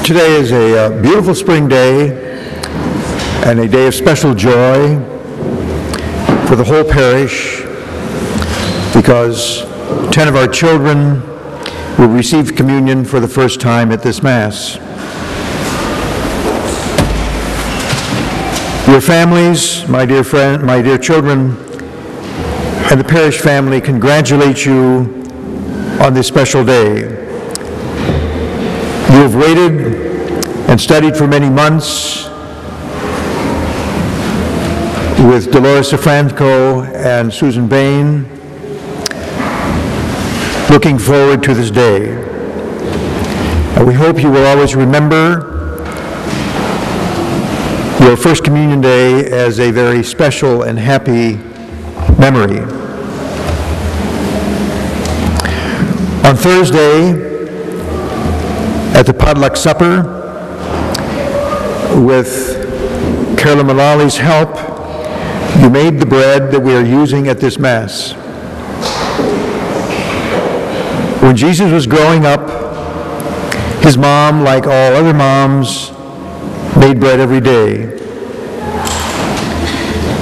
Today is a beautiful spring day and a day of special joy for the whole parish because 10 of our children will receive communion for the first time at this Mass. Your families, my dear children, and the parish family congratulate you on this special day. You have waited and studied for many months with Dolores Safranco and Susan Bain, looking forward to this day. And we hope you will always remember your First Communion Day as a very special and happy memory. On Thursday, at the potluck supper, with Carolyn Mullally's help, you made the bread that we are using at this Mass. When Jesus was growing up, his mom, like all other moms, made bread every day.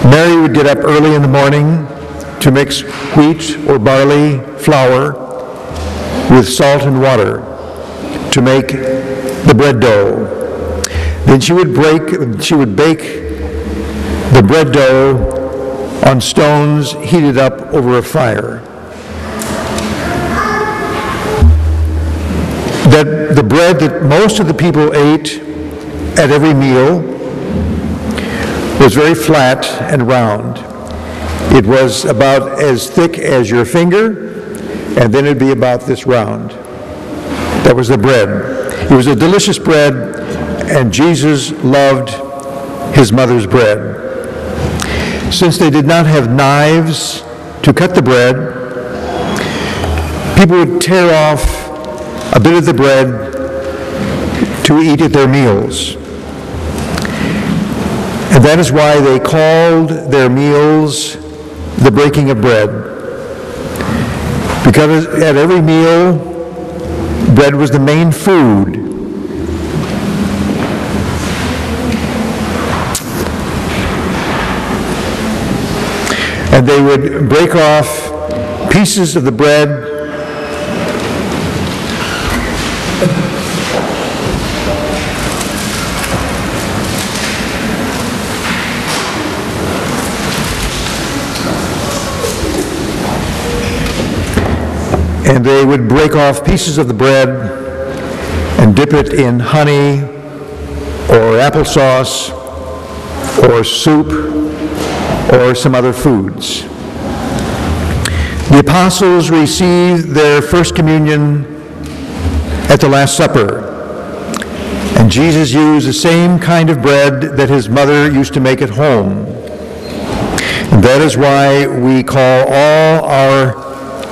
Mary would get up early in the morning to mix wheat or barley flour with salt and water to make the bread dough. Then she would bake the bread dough on stones heated up over a fire. The bread that most of the people ate at every meal was very flat and round. It was about as thick as your finger, and then it'd be about this round. That was the bread. It was a delicious bread, and Jesus loved his mother's bread. Since they did not have knives to cut the bread, people would tear off a bit of the bread to eat at their meals. And that is why they called their meals the breaking of bread. Because at every meal, bread was the main food. And they would break off pieces of the bread and dip it in honey or applesauce or soup or some other foods. The apostles received their first communion at the Last Supper, and Jesus used the same kind of bread that his mother used to make at home. And that is why we call all our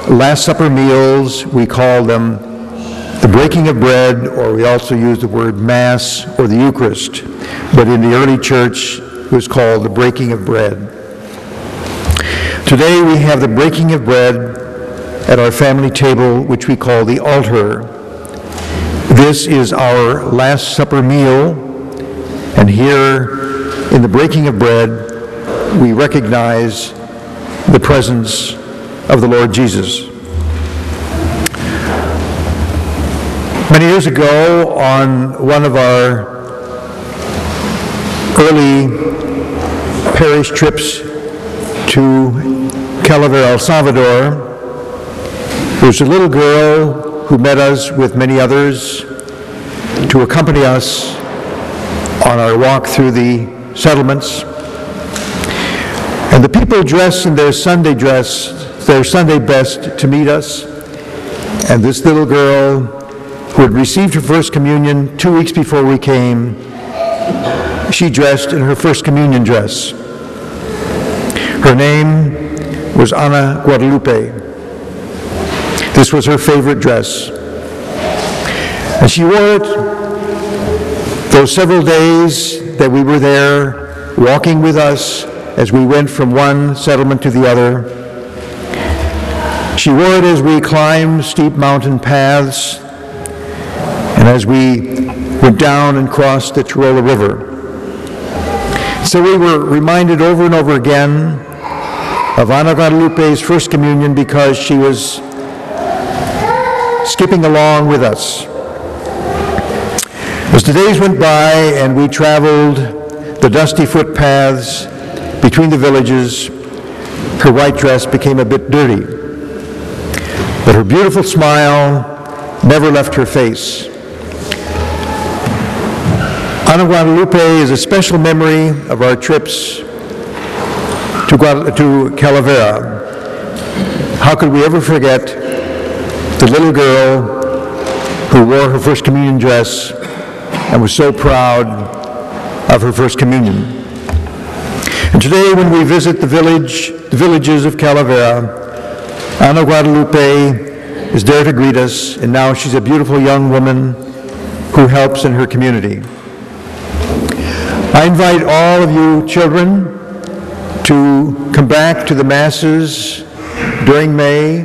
Last Supper meals, we call them the breaking of bread, or we also use the word Mass or the Eucharist. But in the early church, it was called the breaking of bread. Today we have the breaking of bread at our family table, which we call the altar. This is our Last Supper meal, and here in the breaking of bread, we recognize the presence of the Lord Jesus. Many years ago, on one of our early parish trips to Calaver, El Salvador, there was a little girl who met us with many others to accompany us on our walk through the settlements. And the people dressed in their Sunday best to meet us. And this little girl, who had received her First Communion 2 weeks before we came, she dressed in her First Communion dress. Her name was Ana Guadalupe. This was her favorite dress. And she wore it those several days that we were there, walking with us as we went from one settlement to the other. She wore it as we climbed steep mountain paths and as we went down and crossed the Chirola River. So we were reminded over and over again of Ana Guadalupe's First Communion because she was skipping along with us. As the days went by and we traveled the dusty footpaths between the villages, her white dress became a bit dirty, but her beautiful smile never left her face. Ana Guadalupe is a special memory of our trips to Calavera. How could we ever forget the little girl who wore her First Communion dress and was so proud of her First Communion? And today, when we visit the villages of Calavera, Ana Guadalupe is there to greet us, and now she's a beautiful young woman who helps in her community. I invite all of you children to come back to the Masses during May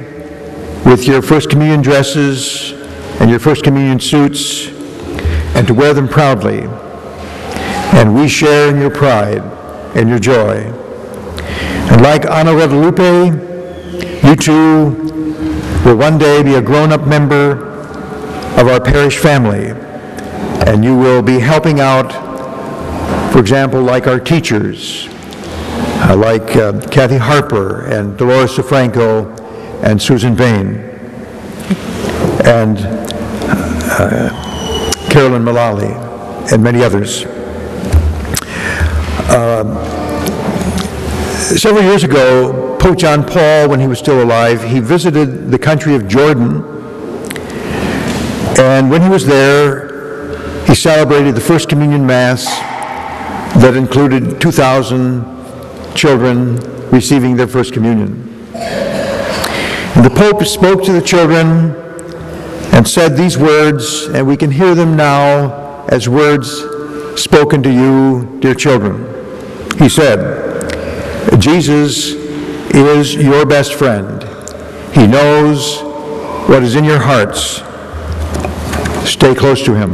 with your First Communion dresses and your First Communion suits, and to wear them proudly. And we share in your pride and your joy. And like Ana Guadalupe, you too will one day be a grown-up member of our parish family, and you will be helping out, for example, like our teachers, like Kathy Harper and Dolores DeFranco and Susan Bain and Carolyn Mullally and many others. Several years ago, Pope John Paul, when he was still alive, he visited the country of Jordan, and when he was there, he celebrated the First Communion Mass that included 2,000 children receiving their First Communion. And the Pope spoke to the children and said these words, and we can hear them now as words spoken to you, dear children. He said, Jesus is your best friend. He knows what is in your hearts. Stay close to him.